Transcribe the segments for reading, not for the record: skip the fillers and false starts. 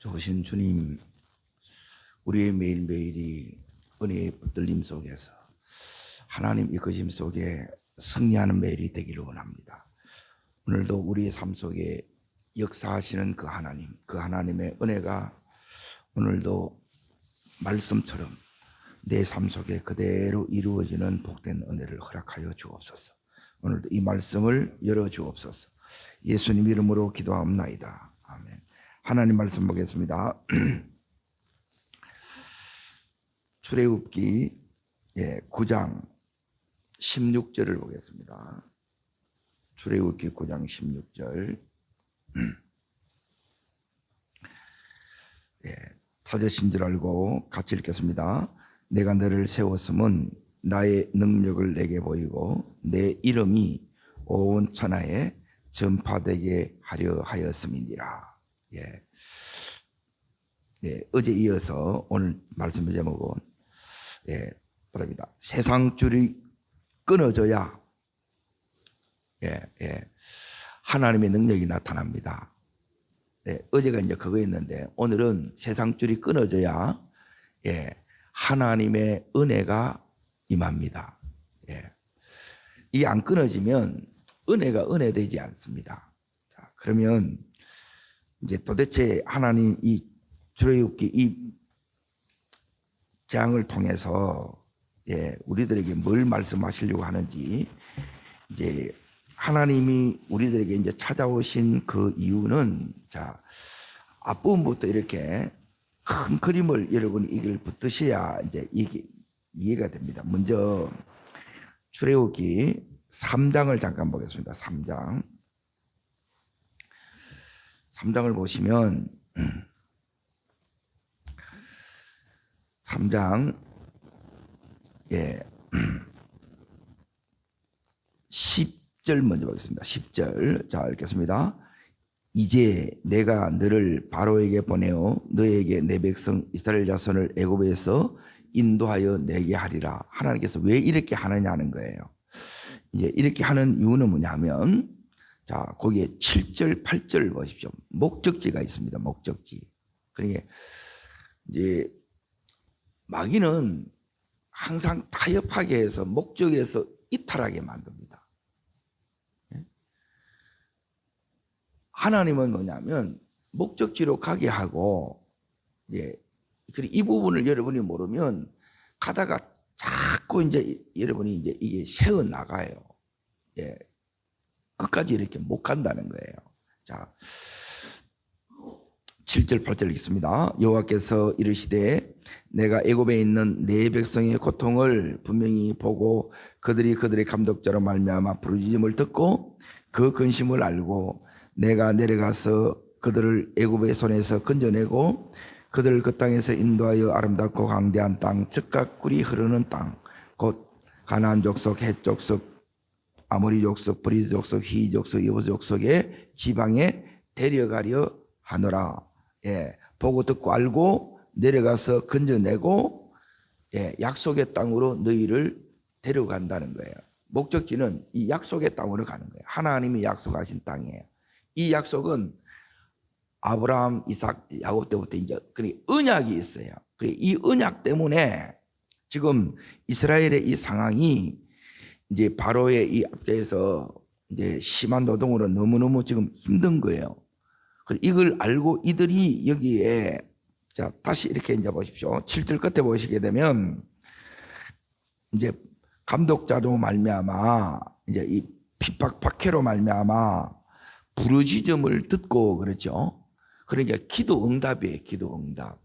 좋으신 주님, 우리의 매일매일이 은혜의 붙들림 속에서 하나님 이끄심 속에 승리하는 매일이 되기를 원합니다. 오늘도 우리의 삶 속에 역사하시는 그 하나님의 은혜가 오늘도 말씀처럼 내 삶 속에 그대로 이루어지는 복된 은혜를 허락하여 주옵소서. 오늘도 이 말씀을 열어주옵소서. 예수님 이름으로 기도하옵나이다. 아멘. 하나님 말씀 보겠습니다. 출애굽기 9장 16절을 보겠습니다. 출애굽기 9장 16절. 찾으신 줄 알고 같이 읽겠습니다. 내가 너를 세웠음은 나의 능력을 내게 보이고 내 이름이 온 천하에 전파되게 하려 하였음이니라. 어제 이어서 오늘 말씀의 제목은 세상줄이 끊어져야 하나님의 능력이 나타납니다. 어제가 이제 그거였는데 오늘은 세상줄이 끊어져야 하나님의 은혜가 임합니다. 이게 안 끊어지면 은혜가 은혜되지 않습니다. 자, 그러면 이제 도대체 하나님 이 출애굽기 이 장을 통해서 우리들에게 뭘 말씀하시려고 하는지, 이제 하나님이 우리들에게 이제 찾아오신 그 이유는, 자, 앞부분부터 이렇게 큰 그림을 여러분이 이걸 붙드셔야 이제 이게 이해가 됩니다. 먼저 출애굽기 3장을 잠깐 보겠습니다. 3장을 보시면 3장 10절 먼저 보겠습니다. 10절. 자, 읽겠습니다. 이제 내가 너를 바로에게 보내어 너에게 내 백성 이스라엘 자손을 애굽에서 인도하여 내게 하리라. 하나님께서 왜 이렇게 하느냐는 거예요. 이제 이렇게 하는 이유는 뭐냐면, 자, 거기에 7절, 8절 보십시오. 목적지가 있습니다. 목적지. 그러니까 이제 마귀는 항상 타협하게 해서 목적에서 이탈하게 만듭니다. 하나님은 뭐냐면 목적지로 가게 하고, 이 부분을 여러분이 모르면 가다가 자꾸 이제 여러분이 이제 이게 세어 나가요. 끝까지 이렇게 못 간다는 거예요. 자, 7절 8절 읽습니다. 여호와께서 이르시되 내가 애굽에 있는 내 백성의 고통을 분명히 보고 그들이 그들의 감독자로 말미암아 부르짖음을 듣고 그 근심을 알고 내가 내려가서 그들을 애굽의 손에서 건져내고 그들을 그 땅에서 인도하여 아름답고 광대한 땅, 즉각 꿀이 흐르는 땅, 곧 가나안 족속, 헷 족속, 아모리 족속, 브리스 족속, 히 족속, 여부 족속의 지방에 데려가려 하노라. 보고 듣고 알고 내려가서 건져내고 약속의 땅으로 너희를 데려간다는 거예요. 목적지는 이 약속의 땅으로 가는 거예요. 하나님이 약속하신 땅이에요. 이 약속은 아브라함, 이삭, 야곱 때부터 이제 언약이 있어요. 이 언약 때문에 지금 이스라엘의 이 상황이 이제 바로의 이 압제에서 이제 심한 노동으로 너무너무 지금 힘든 거예요. 이걸 알고 이들이 여기에, 자, 다시 이렇게 이제 보십시오. 7절 끝에 보시게 되면 이제 감독자로 말미암아 이제 이 핍박 박해로 말미암아 부르짖음을 듣고 그렇죠. 그러니까 기도 응답이에요. 기도 응답.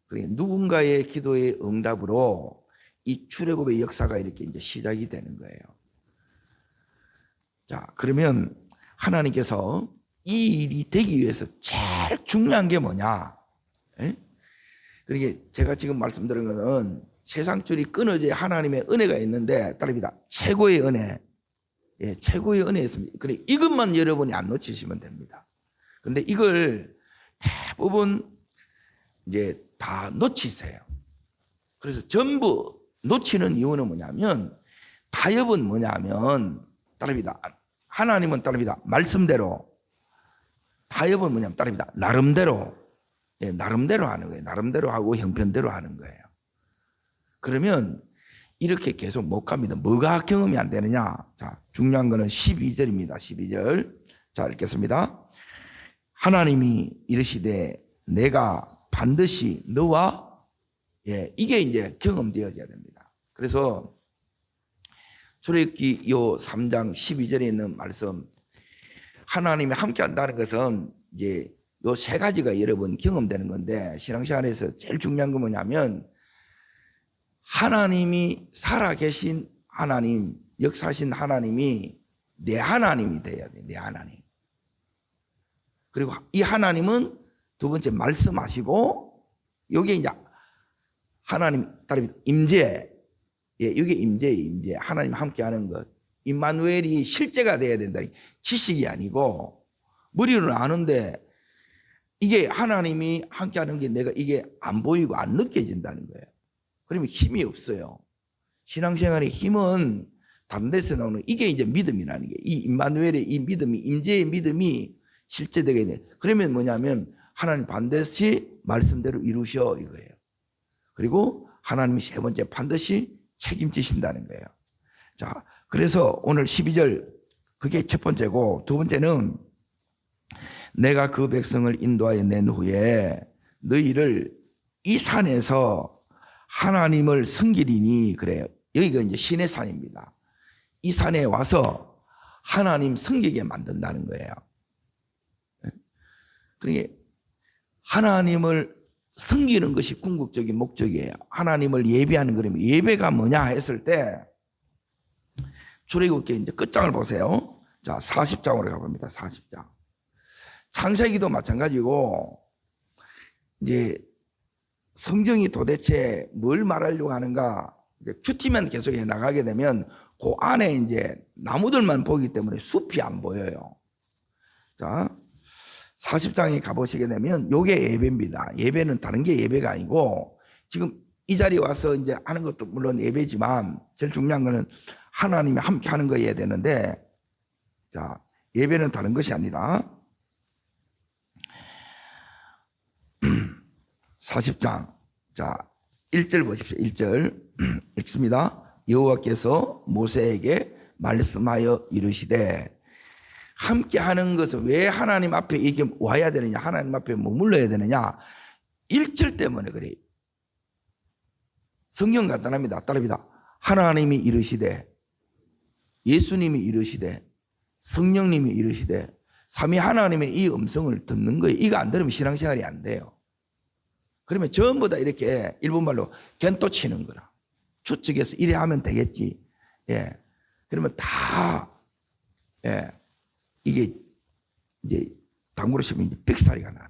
그러니까 누군가의 기도의 응답으로 이 출애굽의 역사가 이렇게 이제 시작이 되는 거예요. 자, 그러면 하나님께서 이 일이 되기 위해서 제일 중요한 게 뭐냐? 그러니까 제가 지금 말씀드린 것은 세상줄이 끊어져야 하나님의 은혜가 있는데, 따릅니다. 최고의 은혜. 최고의 은혜 있습니다. 그래, 이것만 여러분이 안 놓치시면 됩니다. 근데 이걸 대부분 이제 다 놓치세요. 그래서 전부 놓치는 이유는 뭐냐면, 타협은 뭐냐면, 따릅니다. 하나님은 따릅니다. 말씀대로. 타협은 뭐냐면 따릅니다. 나름대로. 예, 나름대로 하는 거예요. 나름대로 하고 형편대로 하는 거예요. 그러면 이렇게 계속 못 갑니다. 뭐가 경험이 안 되느냐? 자, 중요한 거는 12절입니다. 12절. 자, 읽겠습니다. 하나님이 이르시되 내가 반드시 너와 예, 이게 이제 경험되어져야 됩니다. 그래서 출애굽기 요 3장 12절에 있는 말씀, 하나님이 함께 한다는 것은 이제 요 세 가지가 여러분 경험되는 건데, 신앙생활에서 제일 중요한 건 뭐냐면 하나님이 살아계신 하나님, 역사하신 하나님이 내 하나님이 돼야 돼. 내 하나님. 그리고 이 하나님은 두 번째 말씀하시고, 여기 이제 하나님 따르면 임재, 예, 이게 임재예요. 임재. 하나님 함께 하는 것. 임마누엘이 실제가 돼야 된다. 지식이 아니고 머리로는 아는데 이게 하나님이 함께 하는 게 내가 이게 안 보이고 안 느껴진다는 거예요. 그러면 힘이 없어요. 신앙생활의 힘은 다른 데서 나오는 이게 이제 믿음이라는 게, 이 임마누엘의 이 믿음이, 임재의 믿음이 실제되게 돼. 그러면 뭐냐면 하나님 반드시 말씀대로 이루셔 이거예요. 그리고 하나님이 세 번째 반드시 책임지신다는 거예요. 자, 그래서 오늘 12절 그게 첫 번째고, 두 번째는 내가 그 백성을 인도하여 낸 후에 너희를 이 산에서 하나님을 섬기리니, 그래요. 여기가 이제 신의 산입니다. 이 산에 와서 하나님 섬기게 만든다는 거예요. 그러니까 하나님을 섬기는 것이 궁극적인 목적이에요. 하나님을 예배하는 거라면, 예배가 뭐냐 했을 때 출애굽기 이제 끝장을 보세요. 자, 40장으로 가봅니다. 40장. 창세기도 마찬가지고, 이제 성경이 도대체 뭘 말하려고 하는가, 이제 큐티만 계속 해 나가게 되면 그 안에 이제 나무들만 보기 때문에 숲이 안 보여요. 자, 40장에 가보시게 되면 요게 예배입니다. 예배는 다른 게 예배가 아니고, 지금 이 자리에 와서 이제 하는 것도 물론 예배지만 제일 중요한 거는 하나님이 함께 하는 거여야 되는데, 자, 예배는 다른 것이 아니라 40장 자 1절 보십시오. 1절 읽습니다. 여호와께서 모세에게 말씀하여 이르시되, 함께 하는 것은 왜 하나님 앞에 이게 와야 되느냐, 하나님 앞에 머물러야 되느냐, 1절 때문에 그래요. 성경 간단합니다. 따릅니다. 하나님이 이르시되, 예수님이 이르시되, 성령님이 이르시되, 삼위 하나님의 이 음성을 듣는 거예요. 이거 안 들으면 신앙생활이 안 돼요. 그러면 전부 다 이렇게 일본말로 겐또 치는 거라. 추측해서 이래 하면 되겠지. 예. 그러면 다, 예. 이게 이제 당구로 치면 이제 삑사리가 나는.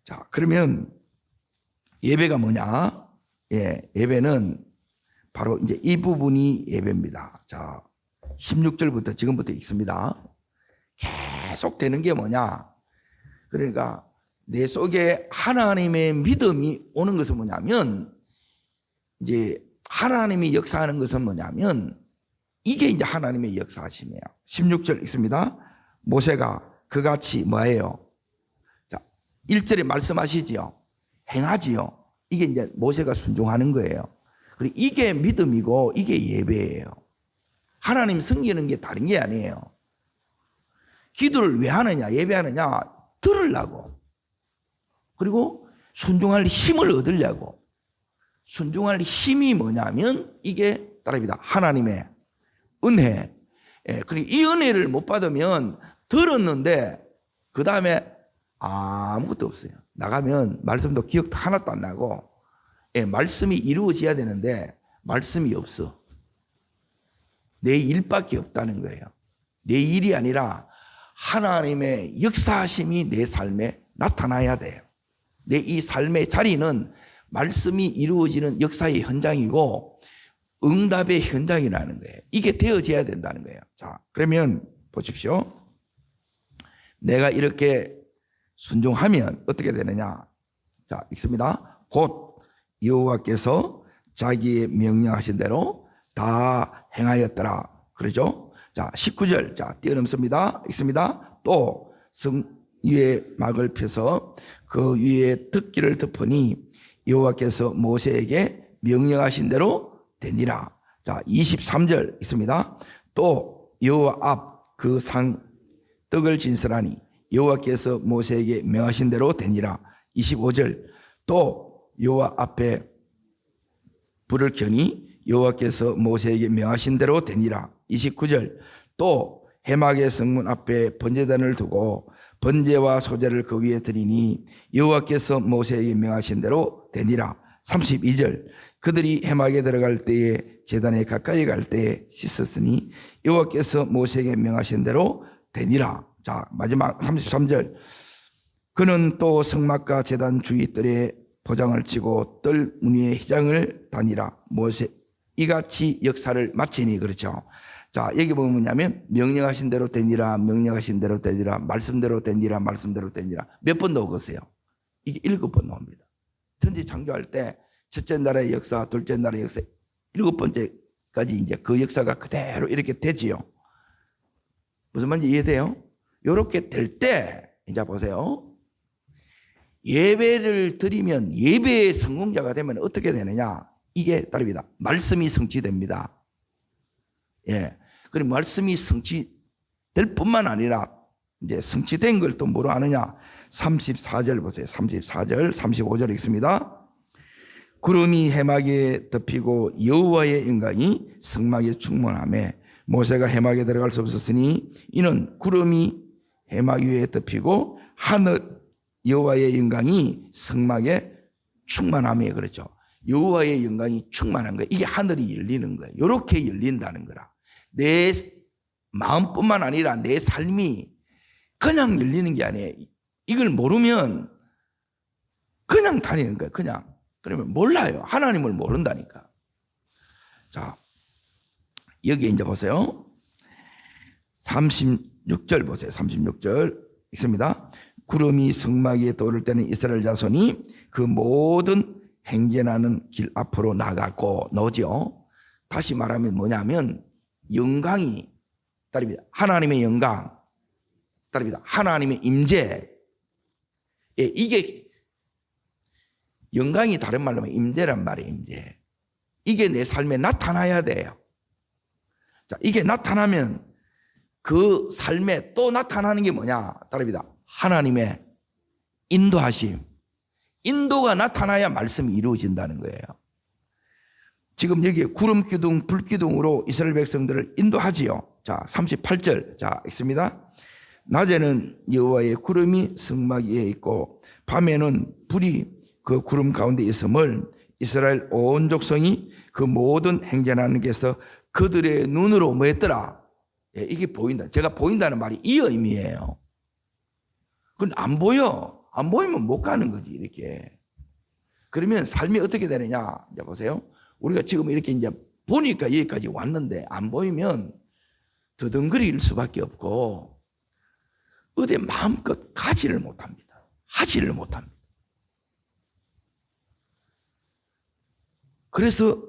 자, 그러면 예배가 뭐냐? 예. 예배는 바로 이제 이 부분이 예배입니다. 자, 16절부터 지금부터 읽습니다. 계속 되는 게 뭐냐? 그러니까 내 속에 하나님의 믿음이 오는 것은 뭐냐면, 이제 하나님이 역사하는 것은 뭐냐면, 이게 이제 하나님의 역사하심이에요. 16절 읽습니다. 모세가 그같이 뭐예요? 자, 1절에 말씀하시지요. 행하지요. 이게 이제 모세가 순종하는 거예요. 그리고 이게 믿음이고 이게 예배예요. 하나님 섬기는 게 다른 게 아니에요. 기도를 왜 하느냐, 예배하느냐, 들으려고. 그리고 순종할 힘을 얻으려고. 순종할 힘이 뭐냐면 이게 따라합니다. 하나님의 은혜. 예, 그리고 이 은혜를 못 받으면 들었는데 그 다음에 아무것도 없어요. 나가면 말씀도 기억도 하나도 안 나고, 예, 말씀이 이루어져야 되는데 말씀이 없어. 내 일밖에 없다는 거예요. 내 일이 아니라 하나님의 역사하심이 내 삶에 나타나야 돼요. 내 이 삶의 자리는 말씀이 이루어지는 역사의 현장이고 응답의 현장이라는 거예요. 이게 되어져야 된다는 거예요. 자, 그러면 보십시오. 내가 이렇게 순종하면 어떻게 되느냐? 자, 읽습니다. 곧 여호와께서 자기의 명령하신 대로 다 행하였더라. 그러죠? 자, 19절. 자, 뛰어넘습니다. 읽습니다. 또 위에 막을 펴서 그 위에 덮기를 덮으니 여호와께서 모세에게 명령하신 대로 되니라. 자, 23절 있습니다. 또 여호와 앞 그 상 떡을 진설하니 여호와께서 모세에게 명하신 대로 되니라. 25절 또 여호와 앞에 불을 켜니 여호와께서 모세에게 명하신 대로 되니라. 29절 또 해막의 성문 앞에 번제단을 두고 번제와 소제를 그 위에 드리니 여호와께서 모세에게 명하신 대로 되니라. 32절 그들이 해막에 들어갈 때에 제단에 가까이 갈 때에 씻었으니 여호와께서 모세에게 명하신 대로 되니라. 자, 마지막 33절 그는 또 성막과 제단 주위 뜰에 포장을 치고 뜰 무늬에 휘장을 다니라. 모세 이같이 역사를 마치니. 그렇죠. 자, 여기 보면 뭐냐면 명령하신 대로 되니라, 명령하신 대로 되니라, 말씀대로 되니라, 말씀대로 되니라. 몇 번 넣었어요? 이게 7번 나옵니다. 천지 창조할 때 첫째 나라의 역사, 둘째 나라의 역사, 7번째까지 이제 그 역사가 그대로 이렇게 되지요. 무슨 말인지 이해돼요? 이렇게 될 때 이제 보세요. 예배를 드리면 예배의 성공자가 되면 어떻게 되느냐? 이게 따릅니다. 말씀이 성취됩니다. 예. 그리고 말씀이 성취될 뿐만 아니라 이제 성취된 걸 또 뭐로 아느냐? 34절 보세요. 34절, 35절 있습니다. 구름이 해막에 덮이고 여호와의 영광이 성막에 충만하며 모세가 해막에 들어갈 수 없었으니 이는 구름이 해막 위에 덮이고 하늘 여호와의 영광이 성막에 충만함에. 그렇죠. 여호와의 영광이 충만한 거예요. 이게 하늘이 열리는 거예요. 이렇게 열린다는 거라. 내 마음뿐만 아니라 내 삶이 그냥 열리는 게 아니에요. 이걸 모르면 그냥 다니는 거예요. 그냥. 그러면 몰라요. 하나님을 모른다니까. 자, 여기 이제 보세요. 36절 보세요. 36절 있습니다. 구름이 성막 위에 떠오를 때는 이스라엘 자손이 그 모든 행진하는 길 앞으로 나갔고. 너죠. 다시 말하면 뭐냐면 영광이 따릅니다. 하나님의 영광 따릅니다. 하나님의 임재. 예, 이게 영광이 다른 말로 하면 임재란 말이에요. 임재. 이게 내 삶에 나타나야 돼요. 자, 이게 나타나면 그 삶에 또 나타나는 게 뭐냐? 따릅니다. 하나님의 인도하심. 인도가 나타나야 말씀이 이루어진다는 거예요. 지금 여기에 구름 기둥, 불 기둥으로 이스라엘 백성들을 인도하지요. 자, 38절. 자, 있습니다. 낮에는 여호와의 구름이 성막 위에 있고 밤에는 불이 그 구름 가운데 있음을 이스라엘 온 족속이 그 모든 행전하는 데서 그들의 눈으로 뭐 했더라? 예, 이게 보인다. 제가 보인다는 말이 이 의미예요. 그건 안 보여. 안 보이면 못 가는 거지, 이렇게. 그러면 삶이 어떻게 되느냐? 이제 보세요. 우리가 지금 이렇게 이제 보니까 여기까지 왔는데 안 보이면 더듬거릴 수밖에 없고 어디 마음껏 가지를 못합니다. 하지를 못합니다. 그래서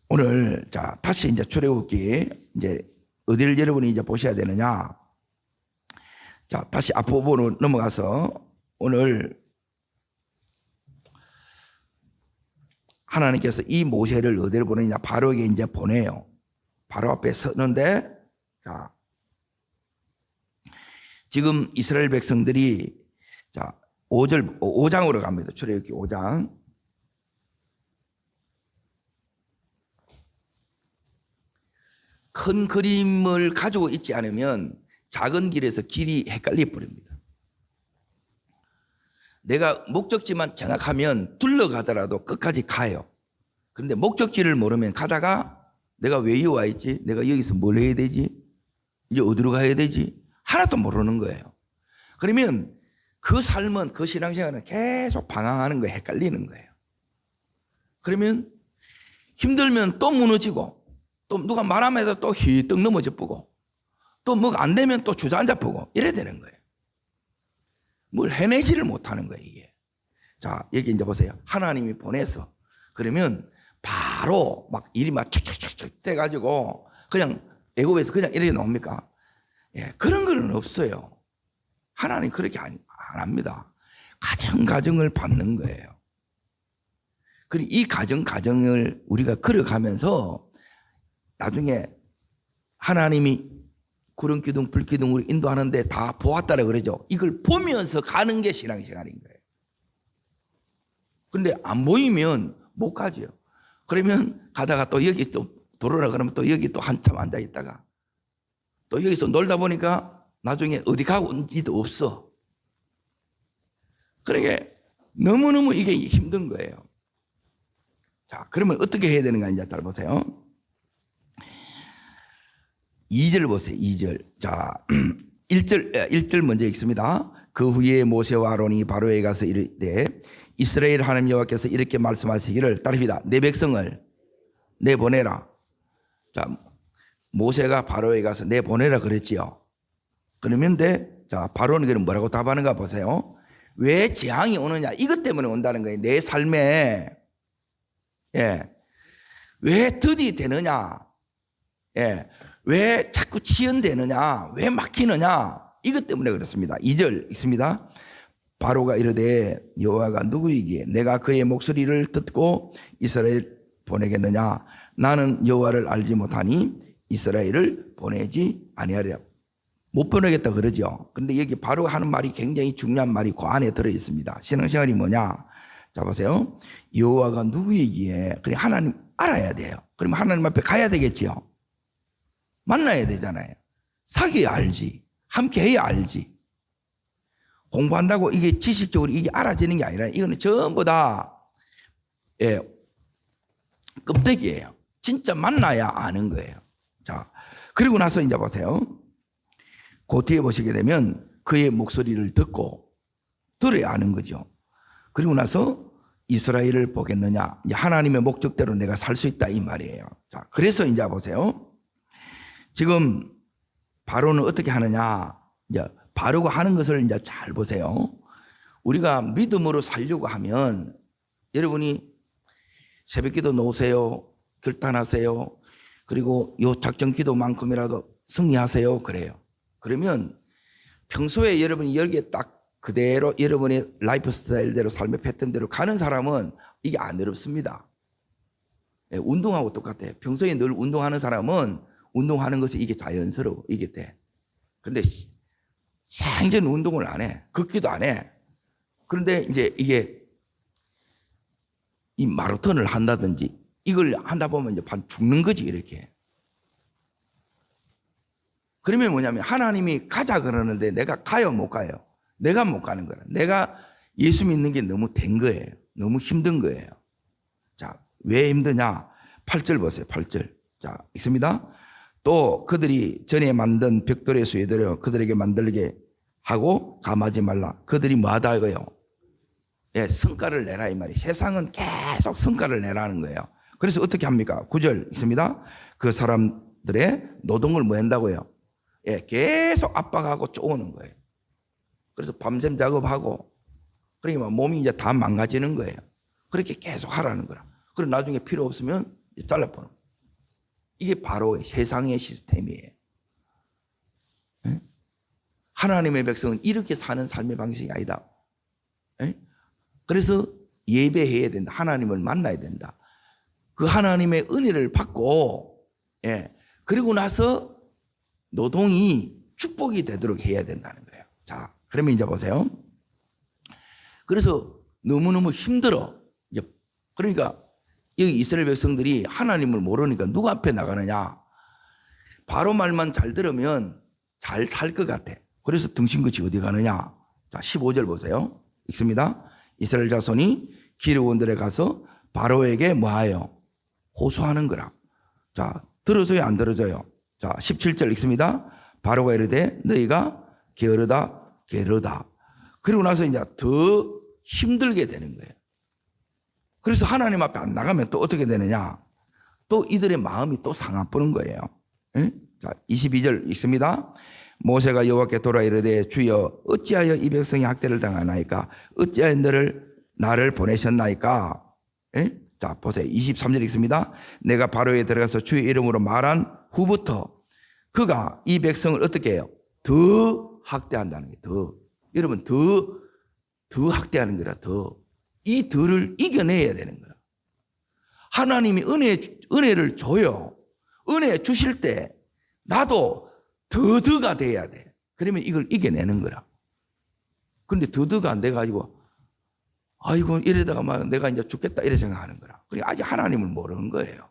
오늘 자 다시 이제 출애굽기 이제 어디를 여러분이 이제 보셔야 되느냐? 자 다시 앞부분으로 넘어가서 오늘 하나님께서 이 모세를 어디를 보내냐? 바로에게 이제 보내요. 바로 앞에 서는데 자 지금 이스라엘 백성들이 자 5장으로 갑니다. 출애굽기 5장. 큰 그림을 가지고 있지 않으면 작은 길에서 길이 헷갈려 버립니다. 내가 목적지만 정확하면 둘러가더라도 끝까지 가요. 그런데 목적지를 모르면 가다가 내가 왜 여기 와 있지? 내가 여기서 뭘 해야 되지? 이제 어디로 가야 되지? 하나도 모르는 거예요. 그러면 그 삶은 그 신앙생활은 계속 방황하는 거예요. 헷갈리는 거예요. 그러면 힘들면 또 무너지고 또 누가 말하면 또 휘떡 넘어져 보고 또 뭐가 안 되면 또 주저앉아 보고 이래야 되는 거예요. 뭘 해내지를 못하는 거예요, 이게. 자, 여기 이제 보세요. 하나님이 보내서 그러면 바로 막 일이 막 척척척척 돼가지고 그냥 애굽에서 그냥 이렇게 나옵니까? 예, 그런 거는 없어요. 하나님 그렇게 안 합니다. 가정가정을 밟는 거예요. 그리고 이 가정가정을 우리가 걸어가면서 나중에 하나님이 구름 기둥, 불 기둥으로 인도하는데 다 보았다라 그러죠. 이걸 보면서 가는 게 신앙생활인 거예요. 그런데 안 보이면 못 가죠. 그러면 가다가 또 여기 또 돌아라 그러면 또 여기 또 한참 앉아 있다가 또 여기서 놀다 보니까 나중에 어디 가고 온지도 없어. 그러니까 너무너무 이게 힘든 거예요. 자, 그러면 어떻게 해야 되는가 이제 잘 보세요. 2절 보세요. 2절. 자, 1절 먼저 읽습니다. 그 후에 모세와 아론이 바로에 가서 이르되 이스라엘 하나님 여호와께서 이렇게 말씀하시기를 따릅니다. 내 백성을 내보내라. 자, 모세가 바로에 가서 내보내라 그랬지요. 그러면 자, 바로는 그럼 뭐라고 답하는가 보세요. 왜 재앙이 오느냐? 이것 때문에 온다는 거예요. 내 삶에 왜 득이 되느냐? 왜 자꾸 치연되느냐? 왜 막히느냐? 이것 때문에 그렇습니다. 2절 읽습니다. 바로가 이르되 여호와가 누구이기에 내가 그의 목소리를 듣고 이스라엘 보내겠느냐? 나는 여호와를 알지 못하니 이스라엘을 보내지 아니하리라. 못 보내겠다 그러죠. 그런데 여기 바로가 하는 말이 굉장히 중요한 말이 그 안에 들어 있습니다. 신앙생활이 뭐냐? 자 보세요. 여호와가 누구이기에 그래 하나님 알아야 돼요. 그러면 하나님 앞에 가야 되겠죠. 만나야 되잖아요. 사귀어야 알지. 함께 해야 알지. 공부한다고 이게 지식적으로 이게 알아지는 게 아니라 이거는 전부 다 껍데기예요. 진짜 만나야 아는 거예요. 자, 그리고 나서 이제 보세요. 그 뒤에 보시게 되면 그의 목소리를 듣고 들어야 아는 거죠. 그리고 나서 이스라엘을 보겠느냐. 하나님의 목적대로 내가 살 수 있다 이 말이에요. 자, 그래서 이제 보세요. 지금 바로는 어떻게 하느냐? 이제 바로가 하는 것을 이제 잘 보세요. 우리가 믿음으로 살려고 하면 여러분이 새벽기도 놓으세요. 결단하세요. 그리고 요 작전 기도만큼이라도 승리하세요. 그래요. 그러면 평소에 여러분이 여기에 딱 그대로 여러분의 라이프 스타일대로 삶의 패턴대로 가는 사람은 이게 안 어렵습니다. 운동하고 똑같아요. 평소에 늘 운동하는 사람은 운동하는 것이 이게 자연스러워. 이게 돼. 그런데 생전 운동을 안 해. 걷기도 안 해. 그런데 이제 이게 이 마라톤을 한다든지 이걸 한다 보면 이제 반 죽는 거지 이렇게. 그러면 뭐냐면 하나님이 가자 그러는데 내가 가요 못 가요? 내가 못 가는 거야. 내가 예수 믿는 게 너무 된 거예요. 너무 힘든 거예요. 자, 왜 힘드냐? 8절 보세요. 8절. 자, 읽습니다. 또 그들이 전에 만든 벽돌의 수에들여 그들에게 만들게 하고 감하지 말라. 그들이 뭐하다 이거요? 성과를 내라 이 말이. 세상은 계속 성과를 내라는 거예요. 그래서 어떻게 합니까? 9절 있습니다. 그 사람들의 노동을 뭐 한다고요? 계속 압박하고 쪼는 거예요. 그래서 밤샘 작업하고 그러니까 몸이 이제 다 망가지는 거예요. 그렇게 계속 하라는 거라. 그리고 나중에 필요 없으면 잘라버려. 이게 바로 세상의 시스템이에요. 하나님의 백성은 이렇게 사는 삶의 방식이 아니다. 그래서 예배해야 된다. 하나님을 만나야 된다. 그 하나님의 은혜를 받고 그리고 나서 노동이 축복이 되도록 해야 된다는 거예요. 자, 그러면 이제 보세요. 그래서 너무너무 힘들어. 그러니까 여기 이스라엘 백성들이 하나님을 모르니까 누구 앞에 나가느냐. 바로 말만 잘 들으면 잘 살 것 같아. 그래서 등신같이 어디 가느냐. 자, 15절 보세요. 읽습니다. 이스라엘 자손이 기르원들에 가서 바로에게 뭐하여? 호소하는 거라. 자, 들어줘요 안 들어줘요? 자, 17절 읽습니다. 바로가 이르되 너희가 게으르다 게으르다. 그리고 나서 이제 더 힘들게 되는 거예요. 그래서 하나님 앞에 안 나가면 또 어떻게 되느냐? 또 이들의 마음이 또 상하뿌는 거예요. 자, 22절 읽습니다. 모세가 여호와께 돌아 이르되 주여 어찌하여 이 백성이 학대를 당하나이까? 어찌하여 나를 보내셨나이까? 자, 보세요. 23절 읽습니다. 내가 바로에 들어가서 주의 이름으로 말한 후부터 그가 이 백성을 어떻게 해요? 더 학대한다는 거예요. 여러분 더 확대하는 거라. 이 더를 이겨내야 되는 거라. 하나님이 은혜를 줘요. 은혜 주실 때 나도 더가 돼야 돼. 그러면 이걸 이겨내는 거라. 그런데 더가 안 돼가지고 아이고 이러다가 막 내가 이제 죽겠다 이래 생각하는 거라. 그러니까 아직 하나님을 모르는 거예요.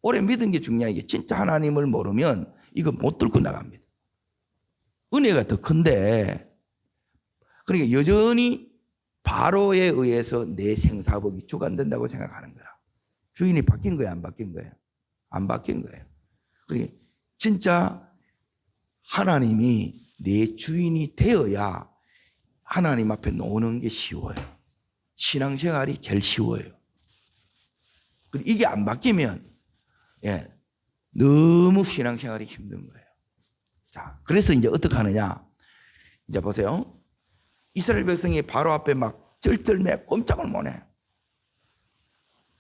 오래 믿은 게 중요한 게 진짜 하나님을 모르면 이거 못 뚫고 나갑니다. 은혜가 더 큰데 그러니까 여전히 바로에 의해서 내 생사복이 주관된다고 생각하는 거라. 주인이 바뀐 거야, 안 바뀐 거예요? 안 바뀐 거예요. 그러니까 진짜 하나님이 내 주인이 되어야 하나님 앞에 노는 게 쉬워요. 신앙생활이 제일 쉬워요. 이게 안 바뀌면 너무 신앙생활이 힘든 거예요. 자, 그래서 이제 어떻게 하느냐? 이제 보세요. 이스라엘 백성이 바로 앞에 막 쩔쩔매 꼼짝을 못 해.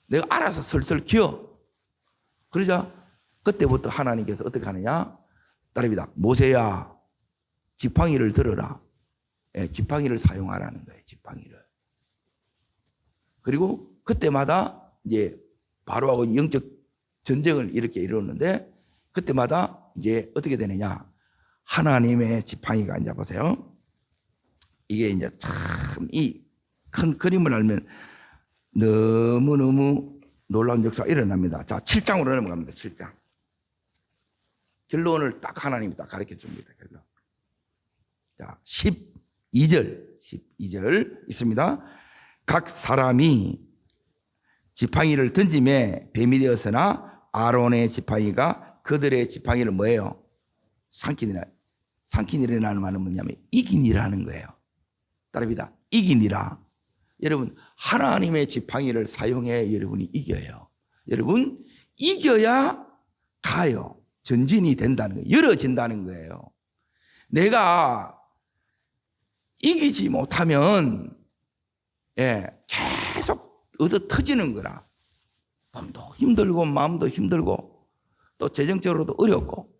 내가 알아서 슬슬 기어. 그러자 그때부터 하나님께서 어떻게 하느냐? 따릅니다. 모세야, 지팡이를 들어라. 지팡이를 사용하라는 거예요. 지팡이를. 그리고 그때마다 이제 바로하고 영적 전쟁을 이렇게 이루었는데 그때마다 이제 어떻게 되느냐? 하나님의 지팡이가 이제 보세요. 이게 이제 참 이 큰 그림을 알면 너무너무 놀라운 역사가 일어납니다. 자, 7장으로 넘어갑니다. 7장. 결론을 딱 하나님이 딱 가르쳐 줍니다. 결론. 자, 12절 있습니다. 각 사람이 지팡이를 던짐에 뱀이 되었으나 아론의 지팡이가 그들의 지팡이를 뭐예요? 삼키니라는 말은 뭐냐면 이기니라는 거예요. 따릅니다. 이기니라. 여러분 하나님의 지팡이를 사용해 여러분이 이겨요. 여러분 이겨야 가요. 전진이 된다는 거예요. 열어진다는 거예요. 내가 이기지 못하면 계속 얻어 터지는 거라. 몸도 힘들고 마음도 힘들고 또 재정적으로도 어렵고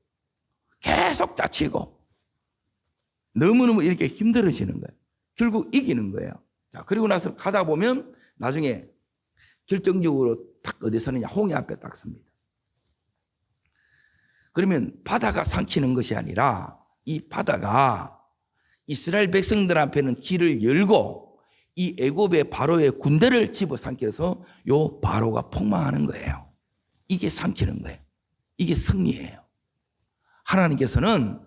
계속 다치고 너무너무 이렇게 힘들어지는 거예요. 결국 이기는 거예요. 자, 그리고 나서 가다 보면 나중에 결정적으로 딱 어디 서느냐? 홍해 앞에 딱 섭니다. 그러면 바다가 삼키는 것이 아니라 이 바다가 이스라엘 백성들 앞에는 길을 열고 이 애굽의 바로의 군대를 집어삼켜서 요 바로가 폭망하는 거예요. 이게 삼키는 거예요. 이게 승리예요. 하나님께서는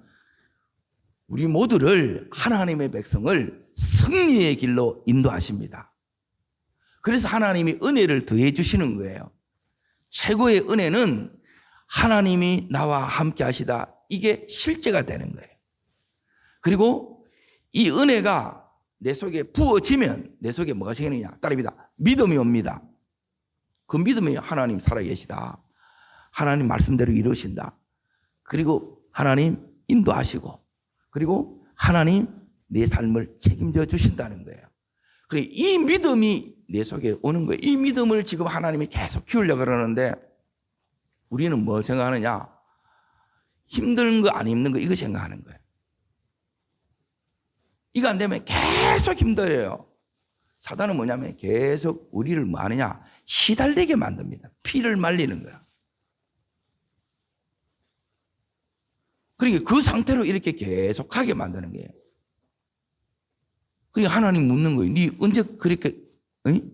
우리 모두를 하나님의 백성을 승리의 길로 인도하십니다. 그래서 하나님이 은혜를 더해 주시는 거예요. 최고의 은혜는 하나님이 나와 함께 하시다. 이게 실제가 되는 거예요. 그리고 이 은혜가 내 속에 부어지면 내 속에 뭐가 생기느냐? 따릅니다. 믿음이 옵니다. 그 믿음이 하나님 살아계시다. 하나님 말씀대로 이루신다. 그리고 하나님 인도하시고 그리고 하나님 내 삶을 책임져 주신다는 거예요. 그리고 이 믿음이 내 속에 오는 거예요. 이 믿음을 지금 하나님이 계속 키우려고 그러는데 우리는 뭐 생각하느냐? 힘든 거 안 힘든 거 이거 생각하는 거예요. 이거 안 되면 계속 힘들어요. 사단은 뭐냐면 계속 우리를 뭐 하느냐? 시달리게 만듭니다. 피를 말리는 거야. 그러니까 그 상태로 이렇게 계속 하게 만드는 거예요. 그러니까 하나님 묻는 거예요. 네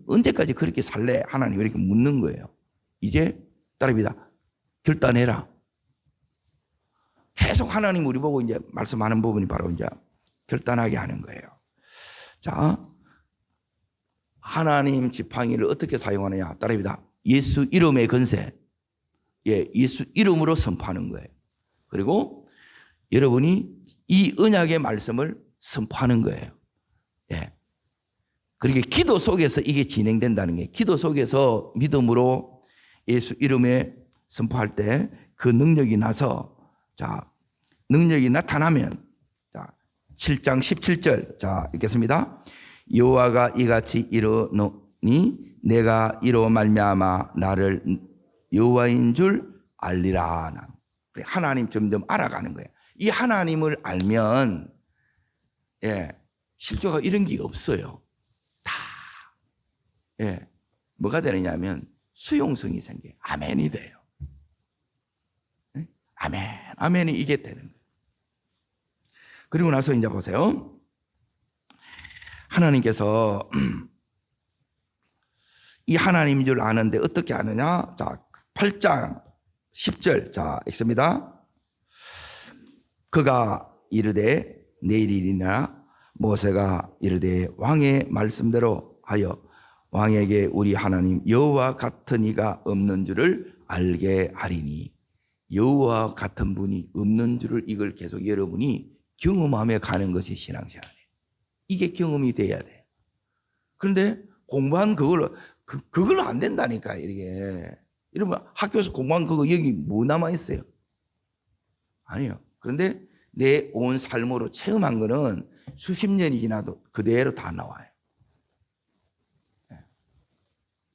언제까지 그렇게 살래? 하나님 이렇게 묻는 거예요. 이제 따릅니다. 결단해라. 계속 하나님 우리 보고 이제 말씀하는 부분이 바로 이제 결단하게 하는 거예요. 자, 하나님 지팡이를 어떻게 사용하느냐? 따릅니다. 예수 이름의 건세. 예수 이름으로 선포하는 거예요. 그리고 여러분이 이 언약의 말씀을 선포하는 거예요. 그렇게 기도 속에서 이게 진행된다는 게 기도 속에서 믿음으로 예수 이름에 선포할 때 그 능력이 나서 자, 능력이 나타나면 자, 7장 17절 자, 읽겠습니다. 여호와가 이같이 이르노니 내가 이로 말미암아 나를 여호와인 줄 알리라. 하나님 점점 알아가는 거예요. 이 하나님을 알면 실조가 이런 게 없어요. 다. 예. 뭐가 되느냐면 수용성이 생겨요. 아멘이 돼요. 예? 아멘. 아멘이 이게 되는 거예요. 그리고 나서 이제 보세요. 하나님께서 이 하나님인 줄 아는데 어떻게 아느냐? 자, 8장 10절. 자, 읽습니다. 그가 이르되 내일이나 모세가 이르되 왕의 말씀대로 하여 왕에게 우리 하나님 여호와 같은 이가 없는 줄을 알게 하리니, 여호와 같은 분이 없는 줄을 이걸 계속 여러분이 경험하며 가는 것이 신앙생활이에요. 이게 경험이 돼야 돼요. 그런데 공부한 그걸로 안 된다니까. 이게 이러면 학교에서 공부한 그거 여기 뭐 남아 있어요? 아니요. 그런데 내 온 삶으로 체험한 거는 수십 년이 지나도 그대로 다 나와요.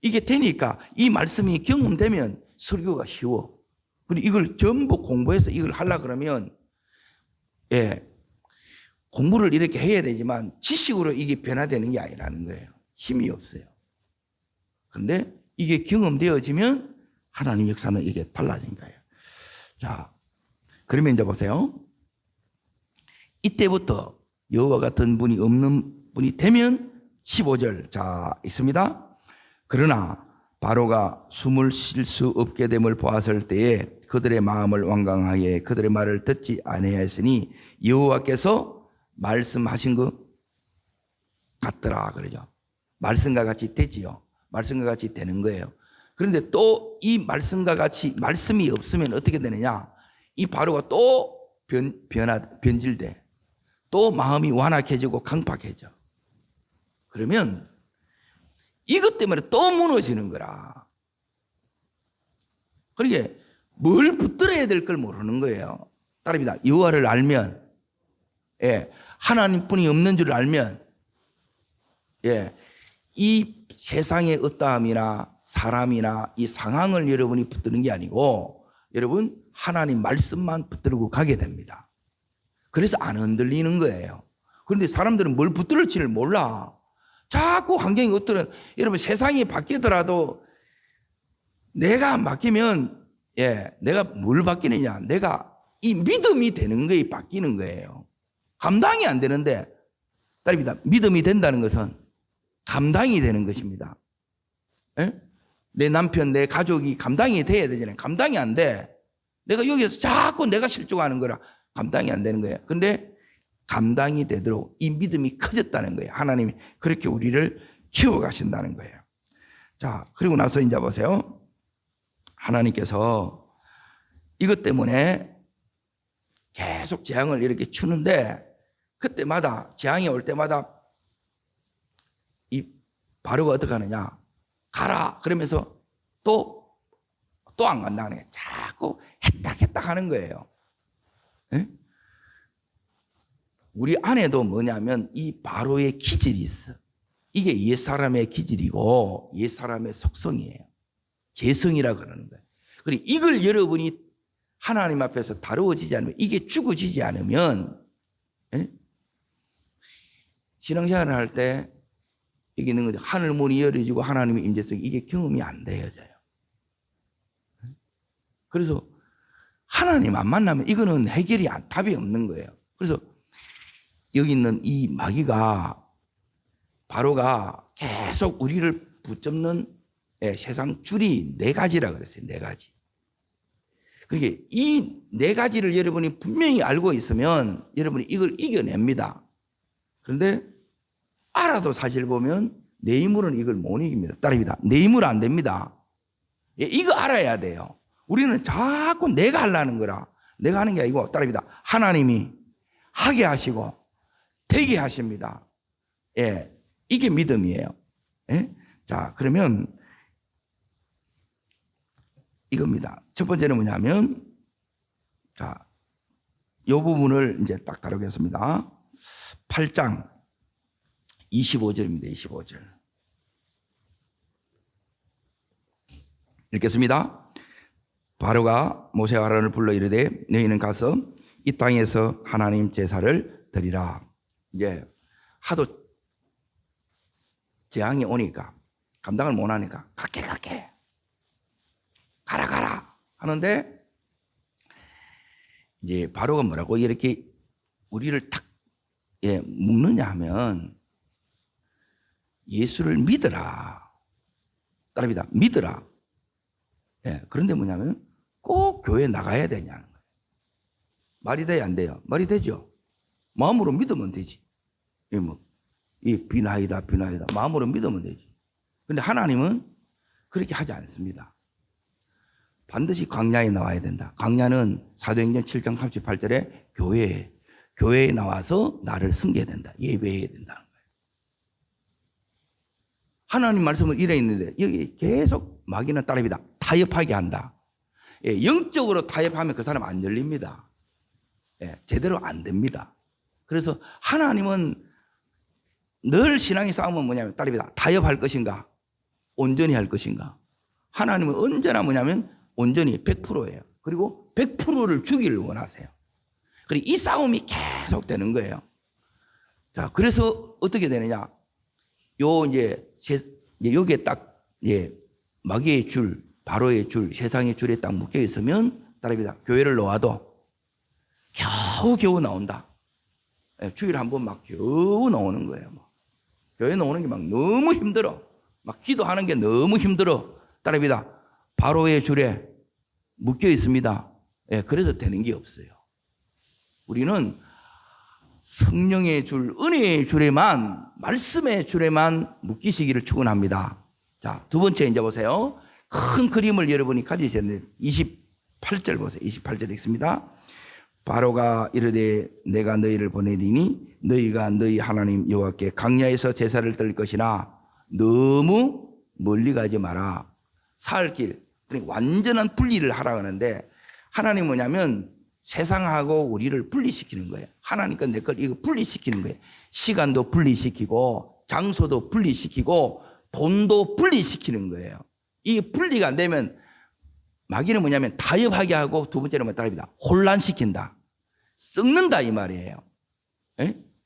이게 되니까 이 말씀이 경험되면 설교가 쉬워. 그리고 이걸 전부 공부해서 이걸 하려고 그러면, 공부를 이렇게 해야 되지만 지식으로 이게 변화되는 게 아니라는 거예요. 힘이 없어요. 그런데 이게 경험되어지면 하나님 역사는 이게 달라진 거예요. 자, 그러면 이제 보세요. 이때부터 여호와 같은 분이 없는 분이 되면 15절. 자, 있습니다. 그러나 바로가 숨을 쉴 수 없게 됨을 보았을 때에 그들의 마음을 완강하게 그들의 말을 듣지 아니하였으니 여호와께서 말씀하신 것 같더라 그러죠. 말씀과 같이 되지요. 말씀과 같이 되는 거예요. 그런데 또 이 말씀과 같이 말씀이 없으면 어떻게 되느냐? 이 바로가 또 변질돼. 또 마음이 완악해지고 강팍해져. 그러면 이것 때문에 또 무너지는 거라. 그러게 뭘 붙들어야 될 걸 모르는 거예요. 따릅니다. 여호와를 알면, 하나님뿐이 없는 줄 알면, 이 세상의 어떠함이나 사람이나 이 상황을 여러분이 붙드는 게 아니고 여러분 하나님 말씀만 붙들고 가게 됩니다. 그래서 안 흔들리는 거예요. 그런데 사람들은 뭘 붙들을지를 몰라. 자꾸 환경이 어떠한, 여러분 세상이 바뀌더라도 내가 안 바뀌면, 내가 뭘 바뀌느냐? 내가 이 믿음이 되는 거에 바뀌는 거예요. 감당이 안 되는데, 따릅니다. 믿음이 된다는 것은 감당이 되는 것입니다. 내 남편, 내 가족이 감당이 돼야 되잖아요. 감당이 안 돼. 내가 여기서 자꾸 내가 실족하는 거라 감당이 안 되는 거예요. 근데 감당이 되도록 이 믿음이 커졌다는 거예요. 하나님이 그렇게 우리를 키워가신다는 거예요. 자, 그리고 나서 이제 보세요. 하나님께서 이것 때문에 계속 재앙을 이렇게 추는데, 그때마다 재앙이 올 때마다 이 바로가 어떻게 하느냐? 가라 그러면서 또 안 간다는 거예요. 자꾸 했다 하는 거예요. 우리 안에도 뭐냐면 이 바로의 기질이 있어. 이게 옛사람의 기질이고 옛사람의 속성이에요. 재성이라 그러는 거예요. 그리고 이걸 여러분이 하나님 앞에서 다루어지지 않으면, 이게 죽어지지 않으면, 신앙생활을 할 때 여기 있는 거죠. 하늘 문이 열어지고 하나님의 임재성, 이게 경험이 안 되어져요. 그래서 하나님 안 만나면 이거는 해결이 답이 없는 거예요. 그래서 여기 있는 이 마귀가, 바로가 계속 우리를 붙잡는 세상 줄이 4가지라 그랬어요. 4가지. 그러니까 이 4가지를 여러분이 분명히 알고 있으면 여러분이 이걸 이겨냅니다. 그런데 알아도 사실 보면 내 힘으로는 이걸 못 이깁니다. 따릅니다. 내 힘으로 안 됩니다. 이거 알아야 돼요. 우리는 자꾸 내가 하려는 거라. 내가 하는 게 아니고, 따릅니다. 하나님이 하게 하시고 되게 하십니다. 이게 믿음이에요. 자, 그러면 이겁니다. 첫 번째는 뭐냐면, 자, 이 부분을 이제 딱 다루겠습니다. 8장 25절입니다. 25절. 읽겠습니다. 바로가 모세와 아론을 불러 이르되 너희는 가서 이 땅에서 하나님 제사를 드리라. 이제 하도 재앙이 오니까 감당을 못하니까 갈게 가라 하는데 이제 바로가 뭐라고 이렇게 우리를 탁 묶느냐 하면 예수를 믿어라. 따라합니다. 믿어라. 그런데 뭐냐면 꼭 교회 나가야 되냐는 거예요. 말이 돼야 안 돼요? 말이 되죠. 마음으로 믿으면 되지. 이 비나이다 마음으로 믿으면 되지. 근데 하나님은 그렇게 하지 않습니다. 반드시 광야에 나와야 된다. 광야는 사도행전 7장 38절에 교회에 나와서 나를 섬겨야 된다. 예배해야 된다는 거예요. 하나님 말씀은 이래 있는데 여기 계속 마귀는 따릅니다. 타협하게 한다. 영적으로 타협하면 그 사람 안 열립니다. 제대로 안 됩니다. 그래서 하나님은 늘 신앙의 싸움은 뭐냐면 따릅니다. 타협할 것인가? 온전히 할 것인가? 하나님은 언제나 뭐냐면 온전히 100%예요. 그리고 100%를 주기를 원하세요. 그리고 이 싸움이 계속 되는 거예요. 자, 그래서 어떻게 되느냐? 여기에 딱, 마귀의 줄, 바로의 줄, 세상의 줄에 딱 묶여 있으면, 따라합니다. 교회를 놓아도 겨우 나온다. 주일에 한 번 막 겨우 나오는 거예요. 교회 나오는 게 막 너무 힘들어. 막 기도하는 게 너무 힘들어. 따라합니다. 바로의 줄에 묶여 있습니다. 그래서 되는 게 없어요. 우리는 성령의 줄, 은혜의 줄에만, 말씀의 줄에만 묶이시기를 축원합니다. 자, 두 번째 이제 보세요. 큰 그림을 여러분이 가지셔야 돼요. 28절 보세요. 28절 읽습니다. 바로가 이르되 내가 너희를 보내리니 너희가 너희 하나님 여호와께 광야에서 제사를 드릴 것이나 너무 멀리 가지 마라. 살 길, 그러니까 완전한 분리를 하라고 하는데 하나님 뭐냐면 세상하고 우리를 분리시키는 거예요. 하나님과 내 걸 이거 분리시키는 거예요. 시간도 분리시키고 장소도 분리시키고 돈도 분리시키는 거예요. 이 분리가 안 되면 마귀는 뭐냐면 타협하게 하고 두 번째는 따릅니다. 혼란시킨다. 썩는다 이 말이에요.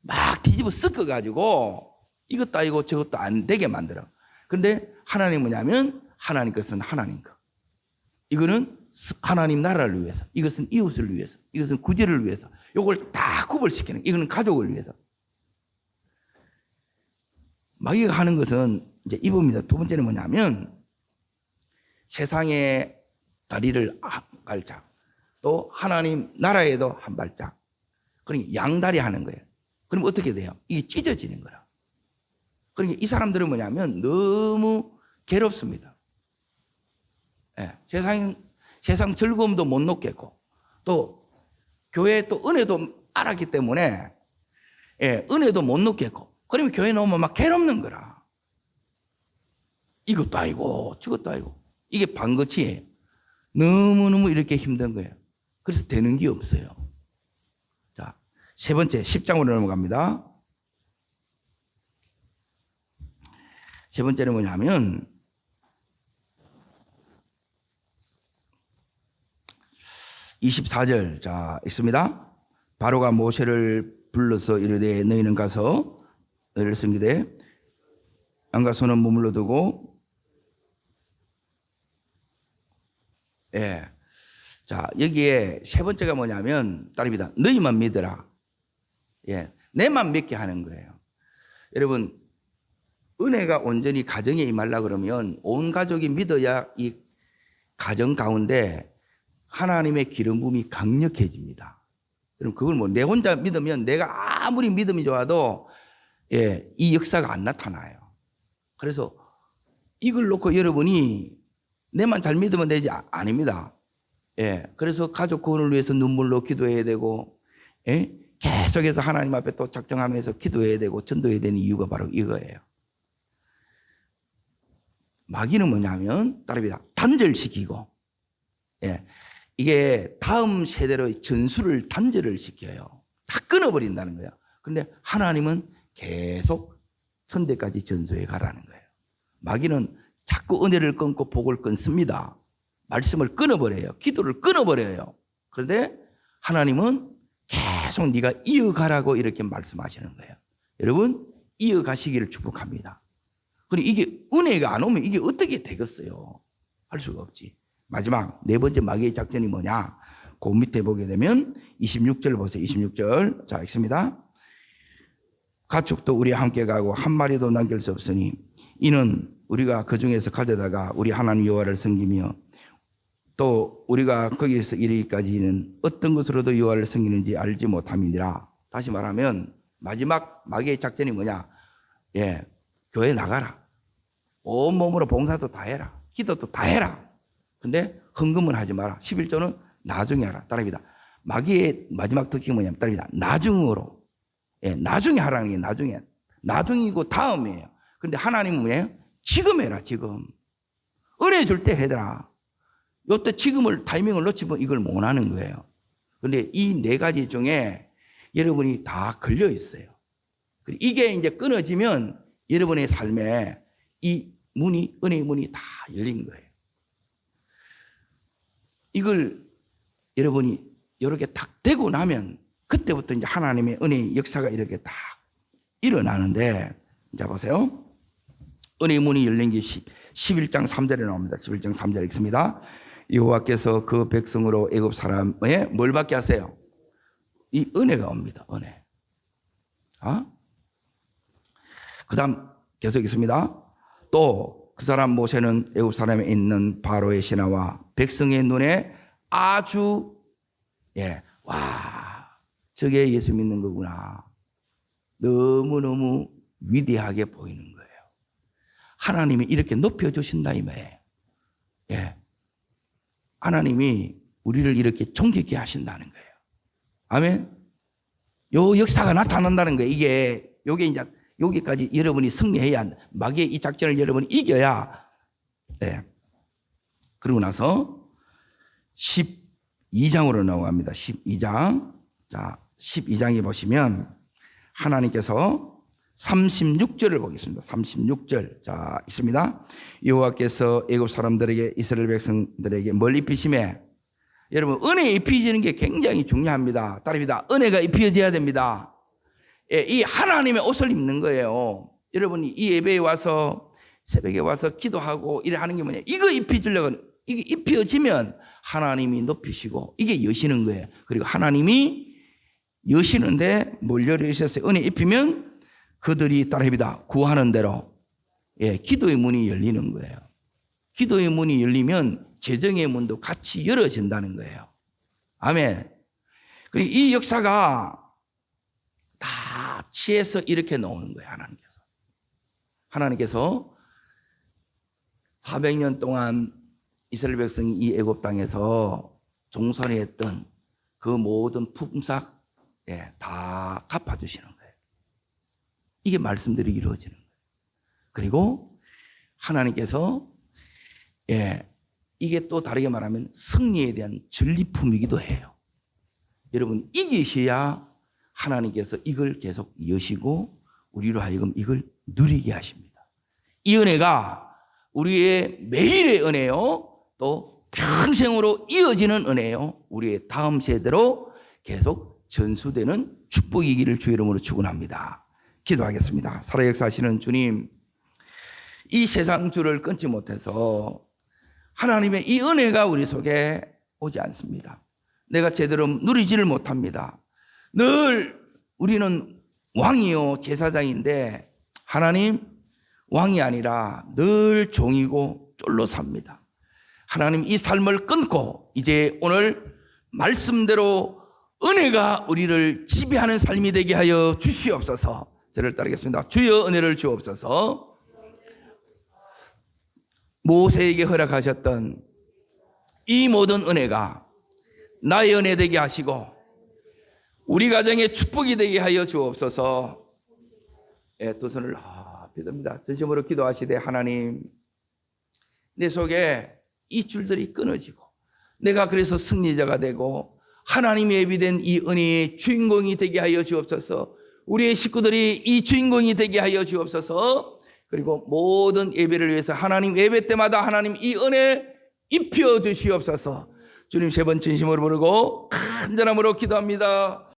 막 뒤집어 섞어가지고 이것도 아니고 저것도 안 되게 만들어. 그런데 하나님 뭐냐면 하나님 것은 하나님 것. 이거는 하나님 나라를 위해서, 이것은 이웃을 위해서, 이것은 구제를 위해서, 이걸 다 구별시키는, 이거는 가족을 위해서. 마귀가 하는 것은 이제 이겁니다. 두 번째는 뭐냐면 세상의 다리를 한 발짝, 또 하나님 나라에도 한 발짝. 그러니까 양다리 하는 거예요. 그럼 어떻게 돼요? 이게 찢어지는 거라. 그러니까 이 사람들은 뭐냐면 너무 괴롭습니다. 세상 즐거움도 못 놓겠고, 또 교회에 또 은혜도 알았기 때문에 은혜도 못 놓겠고, 그러면 교회 나오면 막 괴롭는 거라. 이것도 아니고 저것도 아니고 이게 반거치예요. 너무너무 이렇게 힘든 거예요. 그래서 되는 게 없어요. 자, 세 번째 10장으로 넘어갑니다. 세 번째는 뭐냐면 24절 자 읽습니다. 바로가 모세를 불러서 이르되 너희는 가서 너희를 섬기되 양과 소는 머물러 두고 자 여기에 세 번째가 뭐냐면 따릅니다. 너희만 믿어라. 내만 믿게 하는 거예요. 여러분 은혜가 온전히 가정에 임하려 그러면 온 가족이 믿어야 이 가정 가운데 하나님의 기름 부음이 강력해집니다. 그럼 그걸 뭐 내 혼자 믿으면 내가 아무리 믿음이 좋아도 이 역사가 안 나타나요. 그래서 이걸 놓고 여러분이 내만 잘 믿으면 되지 아닙니다. 그래서 가족 구원을 위해서 눈물로 기도해야 되고 계속해서 하나님 앞에 또 작정하면서 기도해야 되고 전도해야 되는 이유가 바로 이거예요. 마귀는 뭐냐면 따릅니다. 단절시키고 이게 다음 세대로의 전수를 단절을 시켜요. 다 끊어버린다는 거예요. 그런데 하나님은 계속 천대까지 전수해 가라는 거예요. 마귀는 자꾸 은혜를 끊고 복을 끊습니다. 말씀을 끊어버려요. 기도를 끊어버려요. 그런데 하나님은 계속 네가 이어가라고 이렇게 말씀하시는 거예요. 여러분 이어가시기를 축복합니다. 그리고 이게 은혜가 안 오면 이게 어떻게 되겠어요? 할 수가 없지. 마지막 네 번째 마귀의 작전이 뭐냐? 그 밑에 보게 되면 26절 보세요. 26절. 자, 읽습니다. 가축도 우리와 함께 가고 한 마리도 남길 수 없으니 이는 우리가 그 중에서 가져다가 우리 하나님 여호와를 섬기며 또 우리가 거기에서 이르기까지는 어떤 것으로도 여호와를 섬기는지 알지 못함이니라. 다시 말하면 마지막 마귀의 작전이 뭐냐? 예, 교회 나가라. 온몸으로 봉사도 다 해라. 기도도 다 해라. 근데 헌금은 하지 마라. 11조는 나중에 하라. 따라합니다. 마귀의 마지막 특징이 뭐냐면 따라합니다. 나중으로. 예, 나중에 하라는 게 나중에. 나중이고 다음이에요. 근데 하나님은 뭐예요? 지금 해라, 지금. 은혜 줄 때 해라. 요때 지금을, 타이밍을 놓치면 이걸 못 하는 거예요. 근데 이 네 가지 중에 여러분이 다 걸려 있어요. 이게 이제 끊어지면 여러분의 삶에 이 문이, 은혜의 문이 다 열린 거예요. 이걸 여러분이 이렇게 탁 되고 나면 그때부터 이제 하나님의 은혜의 역사가 이렇게 딱 일어나는데, 자 보세요. 은혜의 문이 열린 게 11장 3절에 나옵니다. 11장 3절에 읽습니다. 여호와께서 그 백성으로 애굽 사람의 뭘 받게 하세요? 이 은혜가 옵니다. 은혜. 그 다음 계속 있습니다. 또 그 사람 모세는 애굽 사람에 있는 바로의 신하와 백성의 눈에 아주 와, 저게 예수 믿는 거구나. 너무너무 위대하게 보이는 거예요. 하나님이 이렇게 높여주신다 이 말이에요. 예. 하나님이 우리를 이렇게 존귀케 하신다는 거예요. 아멘. 요 역사가 나타난다는 거예요. 요게 이제 여기까지 여러분이 승리해야, 마귀의 이 작전을 여러분이 이겨야. 네. 그러고 나서 12장으로 넘어갑니다. 12장. 자, 12장에 보시면 하나님께서 36절을 보겠습니다. 36절. 자, 있습니다. 여호와께서 애굽 사람들에게 이스라엘 백성들에게 뭘 입히시매? 여러분, 은혜 입히시는 게 굉장히 중요합니다. 따릅니다. 은혜가 입혀져야 됩니다. 예, 이 하나님의 옷을 입는 거예요. 여러분이 이 예배에 와서 새벽에 와서 기도하고 이래 하는 게 뭐냐? 이거 입혀주려고, 이게 입혀지면 하나님이 높이시고 이게 여시는 거예요. 그리고 하나님이 여시는데 뭘 열으셨어요? 은혜 입히면 그들이 따라합니다. 구하는 대로. 예, 기도의 문이 열리는 거예요. 기도의 문이 열리면 재정의 문도 같이 열어진다는 거예요. 아멘. 그리고 이 역사가 다 치해서 이렇게 놓는 거예요. 하나님께서 400년 동안 이스라엘 백성이 이 애굽 땅에서 종살이했던 그 모든 품삯 다 갚아주시는 거예요. 이게 말씀대로 이루어지는 거예요. 그리고 하나님께서 이게 또 다르게 말하면 승리에 대한 전리품이기도 해요. 여러분, 이기셔야 하나님께서 이걸 계속 여시고 우리로 하여금 이걸 누리게 하십니다. 이 은혜가 우리의 매일의 은혜요, 또 평생으로 이어지는 은혜요, 우리의 다음 세대로 계속 전수되는 축복이기를 주 이름으로 축원합니다. 기도하겠습니다. 살아 역사하시는 주님, 이 세상 줄을 끊지 못해서 하나님의 이 은혜가 우리 속에 오지 않습니다. 내가 제대로 누리지를 못합니다. 늘 우리는 왕이요 제사장인데 하나님, 왕이 아니라 늘 종이고 쫄로 삽니다. 하나님, 이 삶을 끊고 이제 오늘 말씀대로 은혜가 우리를 지배하는 삶이 되게 하여 주시옵소서. 저를 따르겠습니다. 주여 은혜를 주옵소서. 모세에게 허락하셨던 이 모든 은혜가 나의 은혜 되게 하시고 우리 가정의 축복이 되게 하여 주옵소서. 두 손을 비듭니다. 진심으로 기도하시되, 하나님, 내 속에 이 줄들이 끊어지고 내가 그래서 승리자가 되고 하나님의 예비된 이 은혜의 주인공이 되게 하여 주옵소서. 우리의 식구들이 이 주인공이 되게 하여 주옵소서. 그리고 모든 예배를 위해서 하나님 예배 때마다 하나님 이 은혜 입혀 주시옵소서. 주님, 세 번 진심으로 부르고 간절함으로 기도합니다.